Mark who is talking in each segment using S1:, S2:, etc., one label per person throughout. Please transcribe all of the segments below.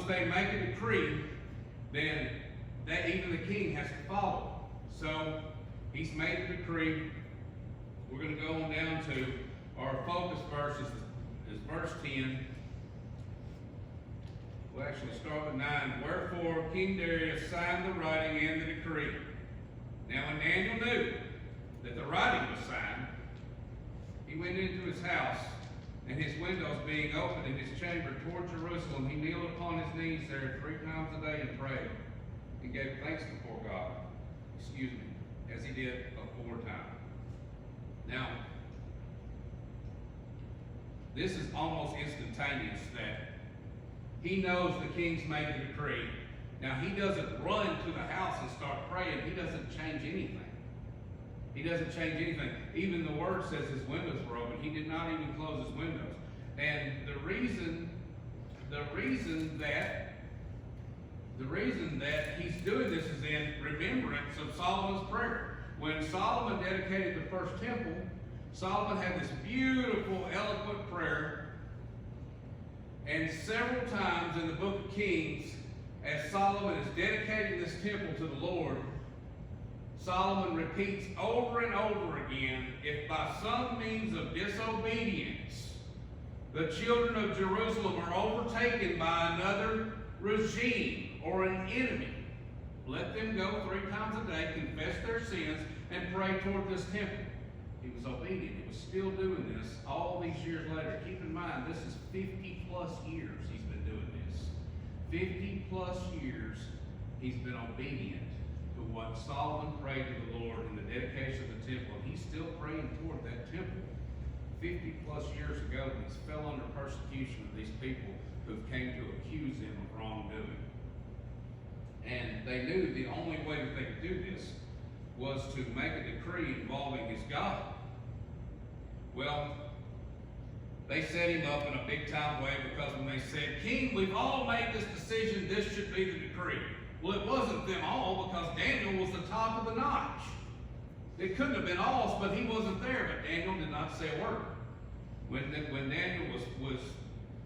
S1: they make a decree, then even the king has to follow. So he's made a decree. We're going to go on down to our focus verse is verse 10. We'll actually start with 9. Wherefore King Darius signed the writing and the decree. Now when Daniel knew that the writing was signed, he went into his house, and his windows being open in his chamber toward Jerusalem, he kneeled upon his knees there 3 times a day and prayed, and gave thanks before God, as he did aforetime. Now, this is almost instantaneous that he knows the king's made the decree. Now, he doesn't run to the house and start praying. He doesn't change anything. He doesn't change anything. Even the word says his windows were open. He did not even close his windows. And the reason that he's doing this is in remembrance of Solomon's prayer. When Solomon dedicated the first temple, Solomon had this beautiful, eloquent prayer. And several times in the book of Kings, as Solomon is dedicating this temple to the Lord, Solomon repeats over and over again, if by some means of disobedience the children of Jerusalem are overtaken by another regime or an enemy, let them go 3 times a day, confess their sins, and pray toward this temple. He was obedient. He was still doing this all these years later. Keep in mind, this is 50 plus years he's been doing this. 50 plus years he's been obedient to what Solomon prayed to the Lord in the dedication of the temple. And he's still praying toward that temple. 50 plus years ago, when he's fell under persecution of these people who came to accuse him of wrongdoing. And they knew the only way that they could do this was to make a decree involving his God. Well, they set him up in a big time way, because when they said, King, we've all made this decision, this should be the decree. Well, it wasn't them all, because Daniel was the top of the notch. It couldn't have been all, but he wasn't there. But Daniel did not say a word. When Daniel was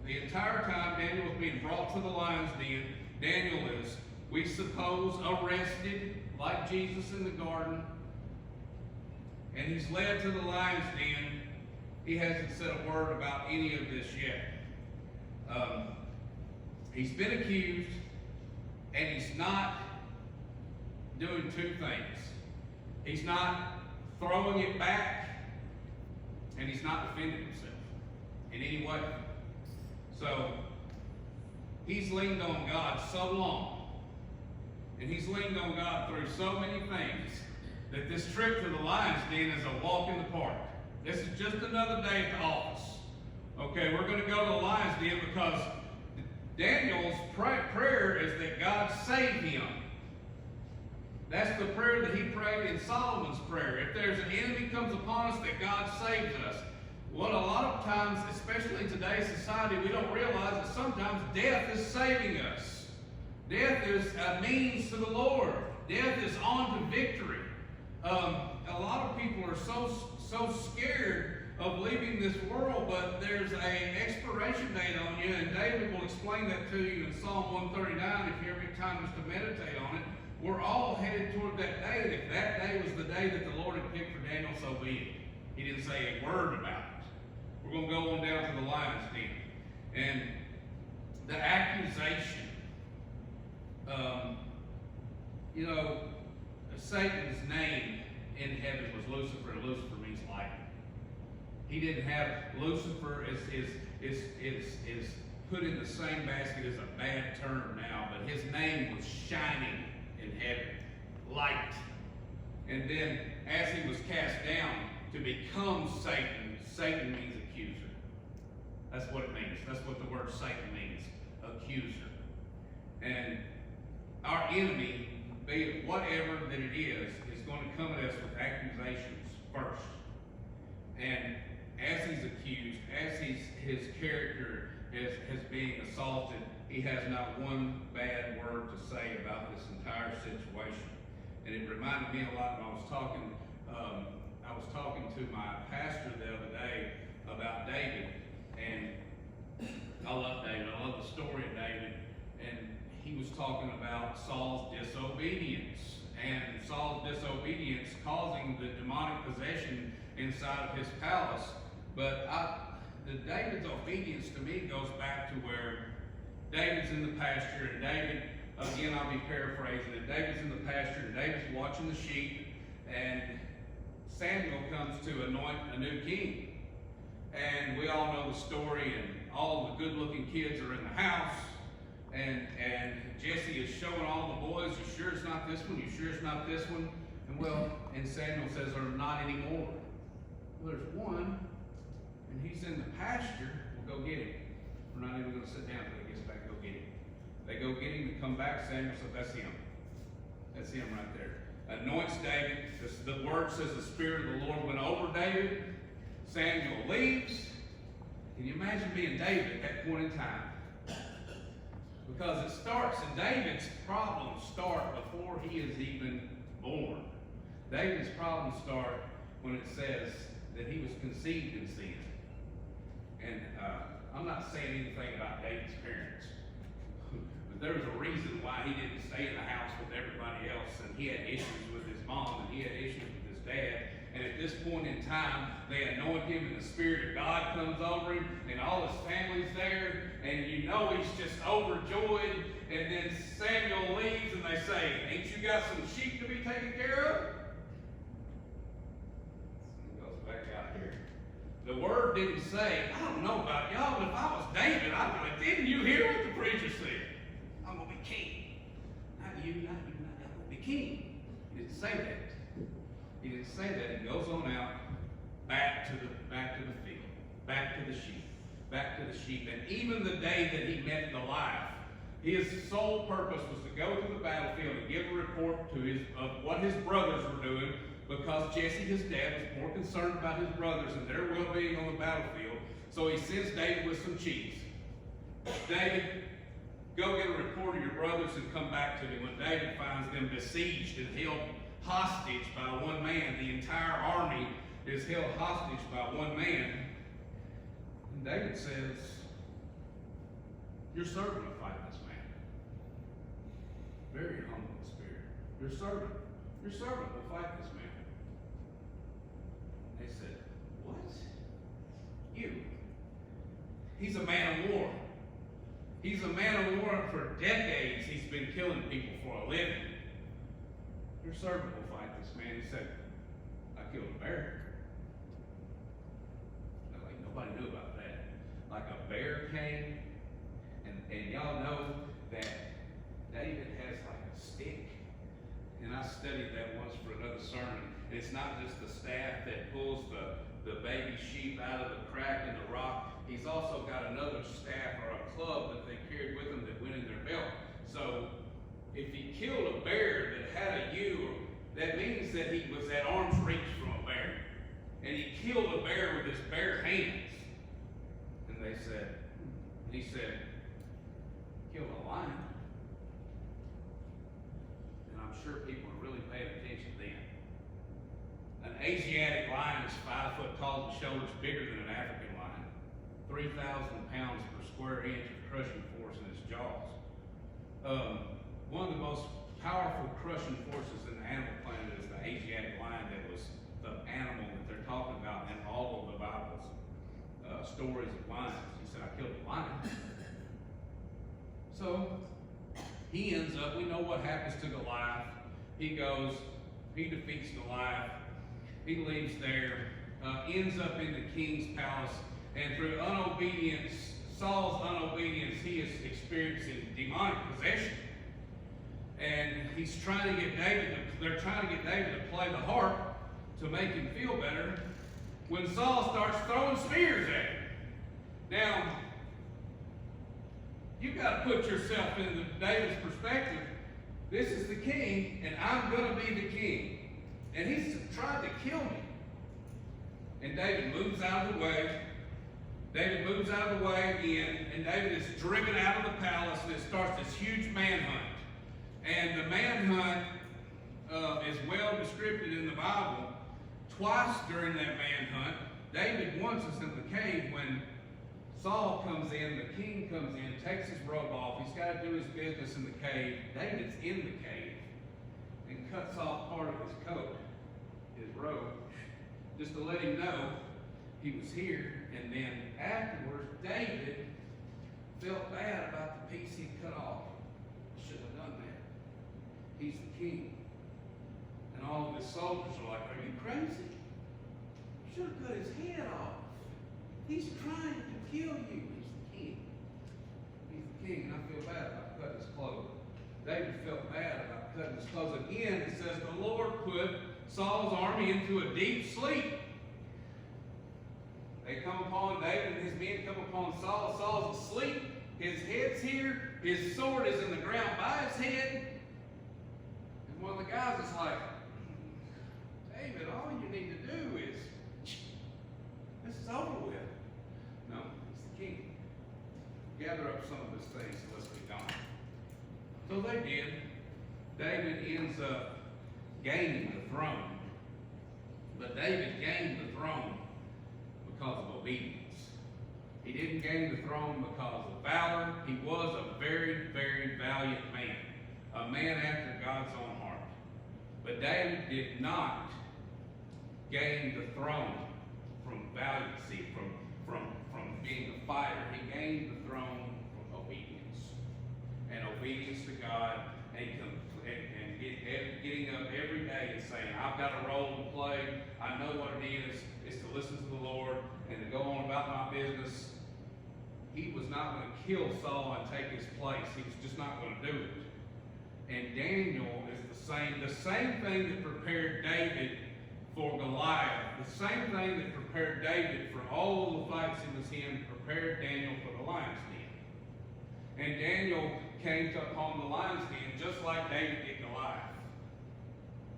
S1: the entire time Daniel was being brought to the lion's den, Daniel is, we suppose, arrested like Jesus in the garden, and he's led to the lion's den. He hasn't said a word about any of this yet. He's been accused, and he's not doing 2 things. He's not throwing it back, and he's not defending himself in any way. So he's leaned on God so long, and he's leaned on God through so many things, that this trip to the lion's den is a walk in the park. This is just another day at the office. Okay, we're going to go to the lion's den, because Daniel's prayer is that God save him. That's the prayer that he prayed in Solomon's prayer. If there's an enemy comes upon us, that God saves us. Well, a lot of times, especially in today's society, we don't realize that sometimes death is saving us. Death is a means to the Lord. Death is on to victory. A lot of people are so scared of leaving this world, but there's an expiration date on you, and David will explain that to you in Psalm 139 if you ever get time just to meditate on it. We're all headed toward that day, and if that day was the day that the Lord had picked for Daniel, so be it. He didn't say a word about it. We're going to go on down to the lion's den. And the accusation, Satan's name in heaven was Lucifer, and Lucifer means light. He didn't have Lucifer is put in the same basket as a bad term now, but his name was shining in heaven, light. And then as he was cast down to become Satan, Satan means accuser. That's what it means. That's what the word Satan means, accuser. And our enemy, be it whatever that it is going to come at us with accusations first. And as he's accused, as his character is being assaulted, he has not one bad word to say about this entire situation. And it reminded me a lot when I was talking to my pastor the other day about David. And I love David. I love the story of David. And talking about Saul's disobedience, and Saul's disobedience causing the demonic possession inside of his palace. But David's obedience to me goes back to where David's in the pasture, and David, again I'll be paraphrasing it, David's in the pasture, and David's watching the sheep, and Samuel comes to anoint a new king. And we all know the story, and all the good-looking kids are in the house, and Jesse is showing all the boys, you sure it's not this one? You sure it's not this one? And Samuel says, there's not anymore. Well, there's one, and he's in the pasture. We'll go get him. We're not even going to sit down until he gets back. Go get him. They go get him to come back. Samuel said, that's him. That's him right there. Anoints David. The word says the Spirit of the Lord went over David. Samuel leaves. Can you imagine being David at that point in time? Because it starts, and David's problems start before he is even born. David's problems start when it says that he was conceived in sin. And I'm not saying anything about David's parents, but there was a reason why he didn't stay in the house with everybody else, and he had issues with his mom, and he had issues with his dad. And at this point in time, they anoint him, and the Spirit of God comes over him, and all his family's there, and you know he's just overjoyed. And then Samuel leaves, and they say, ain't you got some sheep to be taken care of? He goes back out here. The word didn't say, I don't know about y'all, but if I was David, I'd be like, didn't you hear what the preacher said? I'm going to be king. Not you, not you, not you. I'm going to be king. He didn't say that. He didn't say that. He goes on out back to the field, back to the sheep, back to the sheep. And even the day that he met Goliath, his sole purpose was to go to the battlefield and give a report of what his brothers were doing, because Jesse, his dad, was more concerned about his brothers and their well-being on the battlefield. So he sends David with some cheese. David, go get a report of your brothers and come back to me. When David finds them besieged and held hostage by one man, the entire army is held hostage by one man. And David says, your servant will fight this man. Very humble in spirit. Your servant will fight this man. They said, what? You? He's a man of war. He's a man of war. For decades he's been killing people for a living. Your servant will fight this man. He said, I killed a bear. Like nobody knew about that. Like a bear came, and y'all know that David has like a stick. And I studied that once for another sermon. And it's not just the staff that pulls the baby sheep out of the crack in the rock. He's also got another staff or a club that they carried with them that went in their belt. So if he killed a bear that had a ewe, that means that he was at arm's reach from a bear. And he killed a bear with his bare hands. And he said, killed a lion. And I'm sure people are really paying attention then. An Asiatic lion is 5 foot tall and shoulders bigger than an African lion. 3,000 pounds per square inch of crushing force in its jaws. One of the most powerful crushing forces in the animal planet is the Asiatic lion. That was the animal that they're talking about in all of the Bible's stories of lions. He said, I killed a lion. So he ends up, we know what happens to Goliath. He goes, he defeats Goliath. He leaves there, ends up in the king's palace, and through unobedience, Saul's unobedience, he is experiencing demonic possession. And he's trying to get David, they're trying to get David to play the harp to make him feel better, when Saul starts throwing spears at him. Now, you've got to put yourself in David's perspective. This is the king, and I'm going to be the king. And he's tried to kill me. And David moves out of the way. David moves out of the way again, and David is driven out of the palace, and it starts this huge manhunt. And the manhunt is well described in the Bible. Twice during that manhunt, David once is in the cave when Saul comes in, the king comes in, takes his robe off. He's got to do his business in the cave. David's in the cave and cuts off part of his coat, his robe, just to let him know he was here. And then afterwards, David felt bad about the piece he cut off. Shouldn't have done that. He's the king. And all of his soldiers are like, are you crazy? You should have cut his head off. He's trying to kill you. He's the king. He's the king, and I feel bad about cutting his clothes. David felt bad about cutting his clothes. Again, it says the Lord put Saul's army into a deep sleep. They come upon David, and his men come upon Saul. Saul's asleep. His head's here. His sword is in the ground by his head. And one of the guys is like, David, all you need to do is, this is over with. No, he's the king. Gather up some of his things and let's be gone. So they did. David ends up gaining the throne. But David gained the throne because of obedience. He didn't gain the throne because of valor. He was a very, very valiant man. A man after God's own heart. But David did not gain the throne from valiancy, from being a fighter. He gained the throne from obedience. And obedience to God, and getting up every day and saying, I've got a role to play. I know what it is. It's to listen to the Lord and to go on about my business. He was not going to kill Saul and take his place. He was just not going to do it. And Daniel is the same thing that prepared David for Goliath, the same thing that prepared David for all of the fights he was in, prepared Daniel for the lion's den. And Daniel came upon the lion's den just like David did Goliath.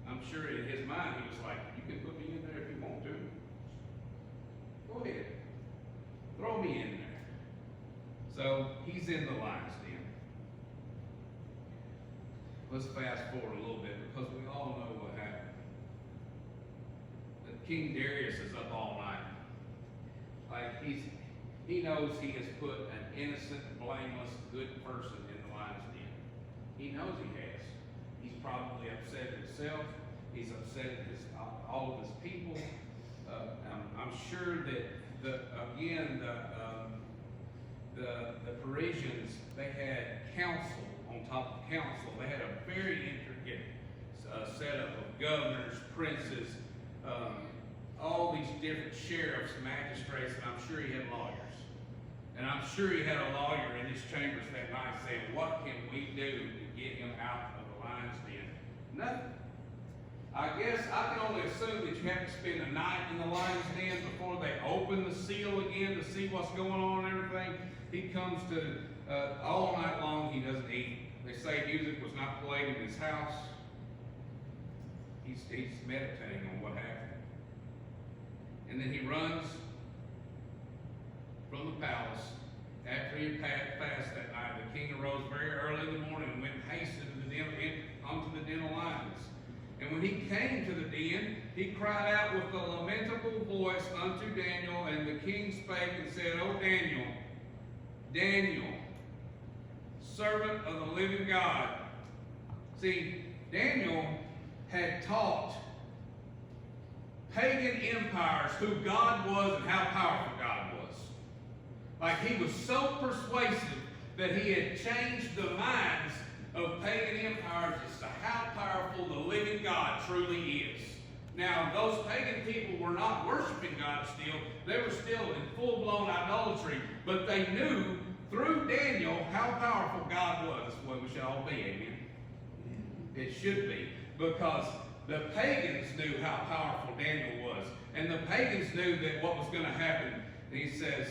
S1: I'm sure in his mind he was like, you can put me in there if you want to. Go ahead. Throw me in there. So he's in the lion's den. Let's fast forward a little bit because we all know what happened. King Darius is up all night. Like he knows he has put an innocent, blameless, good person in the lion's den. He knows he has. He's probably upset at himself. He's upset at all of his people. I'm sure that the Parisians, they had council on top of council. They had a very intricate setup of governors, princes, all these different sheriffs, magistrates, and I'm sure he had lawyers. And I'm sure he had a lawyer in his chambers that night saying, what can we do to get him out of the lion's den? Nothing. I guess I can only assume that you have to spend a night in the lion's den before they open the seal again to see what's going on and everything. He comes to, all night long he doesn't eat. They say music was not played in his house. He's meditating on what happened. And then he runs from the palace. After he had fasted that night, the king arose very early in the morning and went hasted onto the den of lions. And when he came to the den, he cried out with a lamentable voice unto Daniel, and the king spake and said, O Daniel, Daniel, servant of the living God. See, Daniel had taught pagan empires who God was and how powerful God was. Like he was so persuasive that he had changed the minds of pagan empires as to how powerful the living God truly is. Now, those pagan people were not worshiping God still. They were still in full-blown idolatry. But they knew through Daniel how powerful God was. That's what we should all be, amen? It should be. Because the pagans knew how powerful Daniel was. And the pagans knew that what was going to happen. And he says,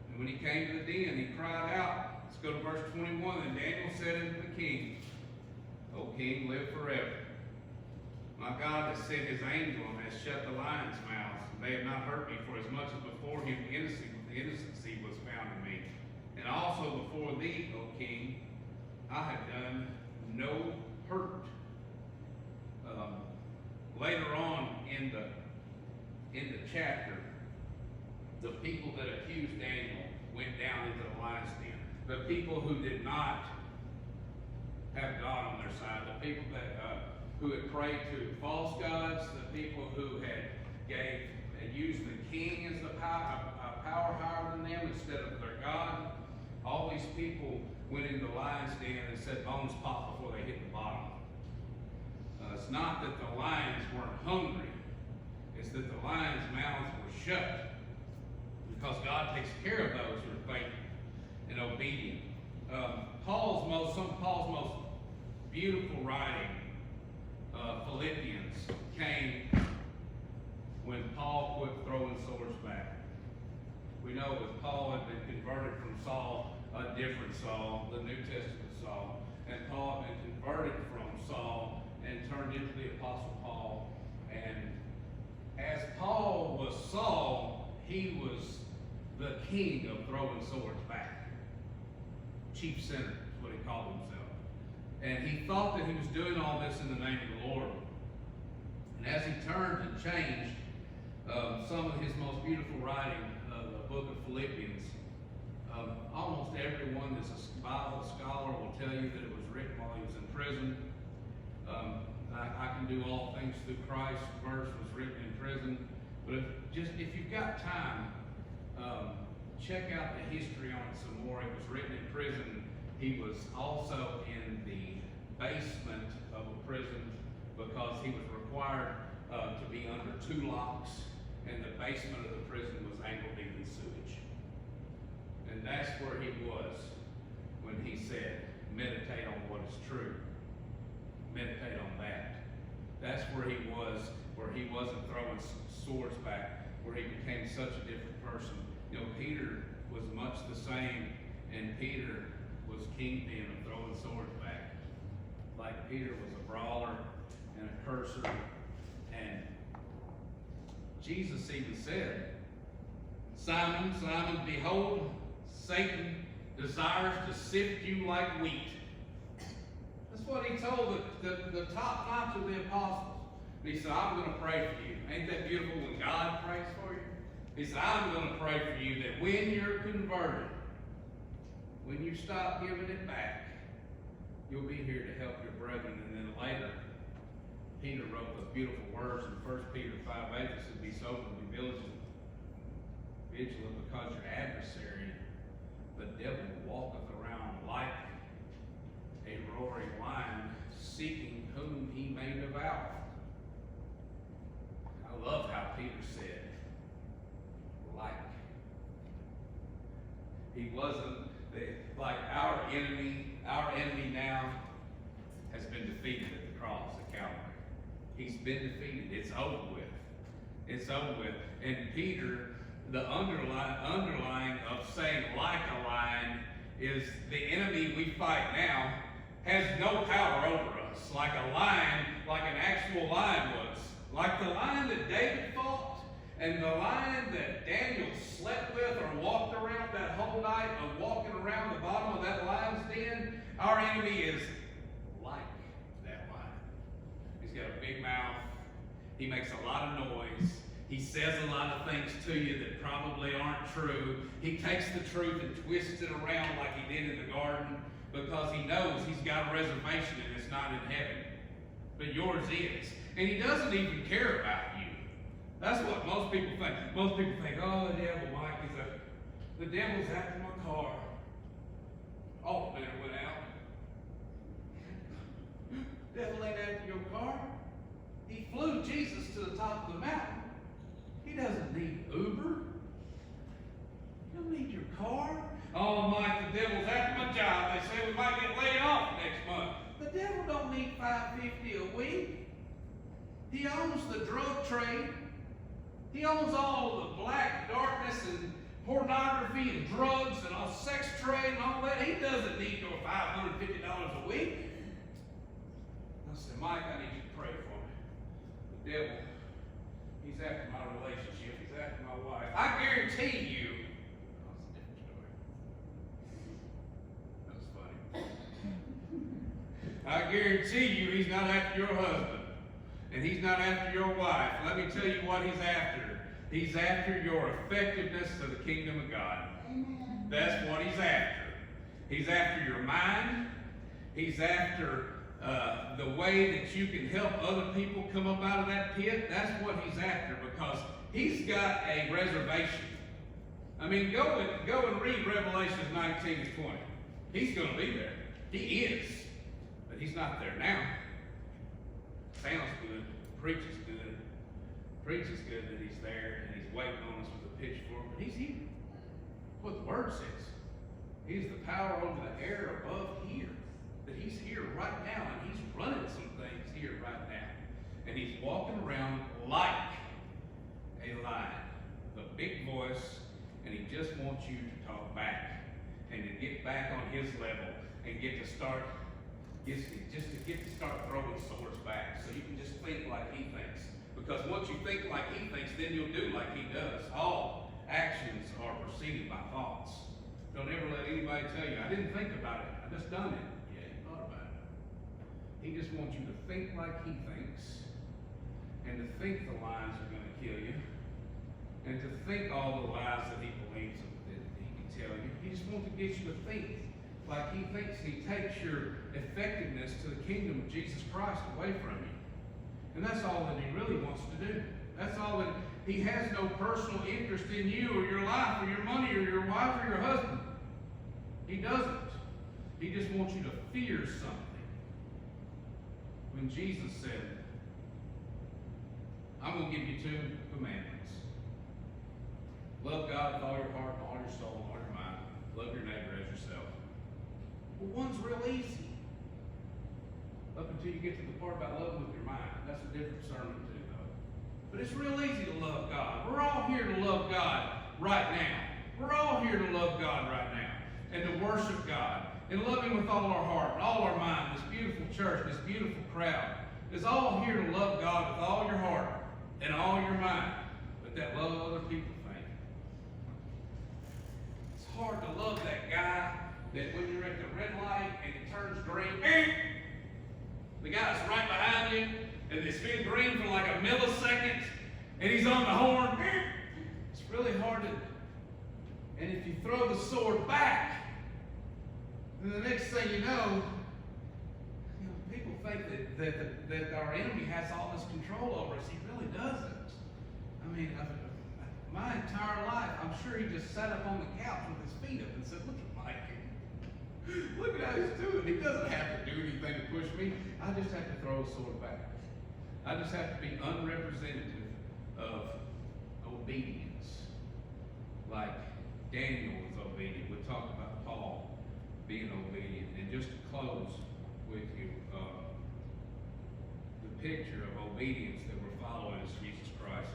S1: and when he came to the den, he cried out. Let's go to verse 21. And Daniel said unto the king, O king, live forever. My God has sent his angel and has shut the lions' mouths. And they have not hurt me, for as much as before him the innocency was found in me. And also before thee, O king, I have done no hurt. Later on in the chapter, the people who did not have God on their side, the people that who had prayed to false gods, the people who had used the king as the power higher than them instead of their God. All these people went into the lion's den and said bones pop before they hit the bottom. It's not that the lions weren't hungry. It's that the lions' mouths were shut. Because God takes care of those who are faithful and obedient. Paul's most beautiful writing, Philippians, came when Paul quit throwing swords back. We know that Paul had been converted from Saul, a different Saul, the New Testament Saul, and Paul had been converted from Saul and turned into the Apostle Paul. And as Paul was Saul, he was the king of throwing swords back. Chief sinner is what he called himself. And he thought that he was doing all this in the name of the Lord. And as he turned and changed, some of his most beautiful writing, the book of Philippians, almost everyone that's a Bible scholar will tell you that it was written while he was in prison. I can do all things through Christ verse was written in prison. But if you've got time, check out the history on it some more. It was written in prison. He was also in the basement of a prison because he was required to be under 2 locks, and the basement of the prison was ankle-deep in sewage. And that's where he was when he said, meditate on what is true. Meditate on that. That's where he was, where he wasn't throwing swords back, where he became such a different person. You know, Peter was much the same, and Peter was kingpin of throwing swords back. Like Peter was a brawler and a curser, and Jesus even said, Simon, Simon, behold, Satan desires to sift you like wheat. That's what he told the top notch of the apostles. And he said, I'm going to pray for you. Ain't that beautiful when God prays for you? He said, I'm going to pray for you that when you're converted, when you stop giving it back, you'll be here to help your brethren. And then later, Peter wrote those beautiful words in 1 Peter 5:8 that said, be sober and be vigilant because your adversary, the devil, walketh around like a roaring lion, seeking whom he may devour. I love how Peter said, like. He wasn't like our enemy. Our enemy now has been defeated at the cross at Calvary. He's been defeated. It's over with. It's over with. And Peter, the underlying of saying like a lion is the enemy we fight now has no power over us. Like a lion, like an actual lion was. Like the lion that David fought and the lion that Daniel slept with or walked around that whole night of walking around the bottom of that lion's den, our enemy is like that lion. He's got a big mouth. He makes a lot of noise. He says a lot of things to you that probably aren't true. He takes the truth and twists it around like he did in the garden because he knows he's got a reservation and it's not in heaven. But yours is. And he doesn't even care about you. That's what most people think. Most people think, oh, the devil, Mike, the devil's after my car. Alternator went out. Devil ain't after your car. He flew Jesus to the top of the mountain. He doesn't need Uber. He don't need your car. Oh, Mike, the devil's after my job. They say we might get laid off next month. The devil don't need $5.50 a week. He owns the drug trade. He owns all the black darkness and pornography and drugs and all sex trade and all that. He doesn't need your $550 a week. I said, Mike, I need you to pray for me. The devil, he's after my relationship. He's after my wife. I guarantee you. That's a different story. That was funny. I guarantee you he's not after your husband. And he's not after your wife. Let me tell you what he's after. He's after your effectiveness to the kingdom of God. Amen. That's what he's after. He's after your mind. He's after the way that you can help other people come up out of that pit. That's what he's after, because he's got a reservation. I mean, go and read Revelations 19 and 20. He's going to be there. He is. But he's not there now. Sounds good. Preaches good. Preaches good that he's there and he's waiting on us with a pitchfork. But he's here. What the word says. He's the power over the air above here. That he's here right now, and he's running some things here right now. And he's walking around like a lion, with a big voice, and he just wants you to talk back and to get back on his level and get to start throwing swords back, so you can just think like he thinks. Because once you think like he thinks, then you'll do like he does. All actions are preceded by thoughts. Don't ever let anybody tell you, I didn't think about it, I just done it. Yeah, you thought about it. He just wants you to think like he thinks, and to think the lies are going to kill you, and to think all the lies that he believes that he can tell you. He just wants to get you to think like he thinks. He takes your effectiveness to the kingdom of Jesus Christ away from you. And that's all that he really wants to do. That's all that he has. No personal interest in you or your life or your money or your wife or your husband. He doesn't. He just wants you to fear something. When Jesus said, I'm going to give you 2 commandments. Love God with all your heart and all your soul and all your mind. Love your neighbor as yourself. Well, one's real easy. Up until you get to the part about loving with your mind. That's a different sermon too, though. But it's real easy to love God. We're all here to love God right now. We're all here to love God right now. And to worship God. And love Him with all our heart and all our mind. This beautiful church, this beautiful crowd is all here to love God with all your heart and all your mind. But that love other people thing. It's hard to love that guy that when you're at the red light and it turns green, the guy's right behind you, and it's been green for like a millisecond, and he's on the horn. It's really hard to, and if you throw the sword back, then the next thing you know, people think that our enemy has all this control over us. He really doesn't. I mean, my entire life, I'm sure he just sat up on the couch with his feet up and said, look at Mike. Look at how he's doing. He doesn't have to do anything to push me. I just have to throw a sword back. I just have to be unrepresentative of obedience. Like Daniel was obedient. We talked about Paul being obedient. And just to close with you, the picture of obedience that we're following is Jesus Christ.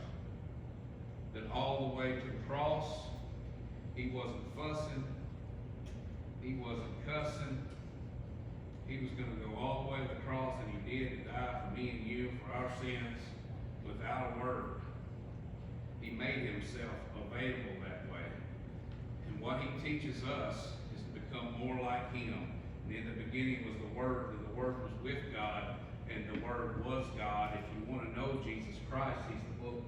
S1: That all the way to the cross, he wasn't fussing. He wasn't cussing. He was going to go all the way to the cross, and he did, to die for me and you, for our sins, without a word. He made himself available that way. And what he teaches us is to become more like him. And in the beginning was the Word, and the Word was with God, and the Word was God. If you want to know Jesus Christ, he's the book.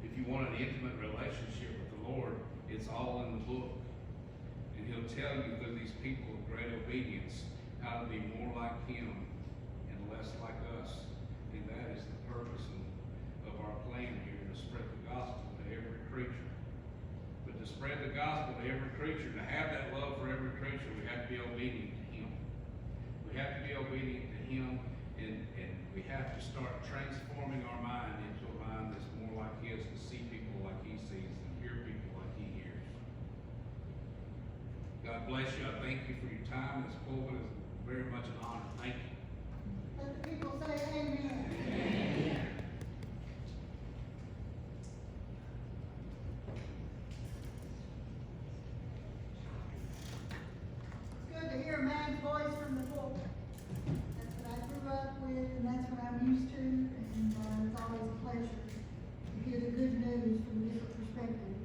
S1: If you want an intimate relationship with the Lord, it's all in the book. And he'll tell you through these people of great obedience how to be more like him and less like us. And that is the purpose of our plan here, to spread the gospel to every creature. But to spread the gospel to every creature, to have that love for every creature, we have to be obedient to him. We have to be obedient to him, and we have to start transforming our mind into a mind that's more like his, to see people like he sees and hear people like he hears. God bless you. I thank you for your time. This pulpit is very much an honor. Thank you.
S2: Let the people say amen.
S1: Amen.
S2: It's good to hear a man's voice from the pulpit. That's what I grew up with, and that's what I'm used to, and it's always a pleasure to hear the good news from a different perspective.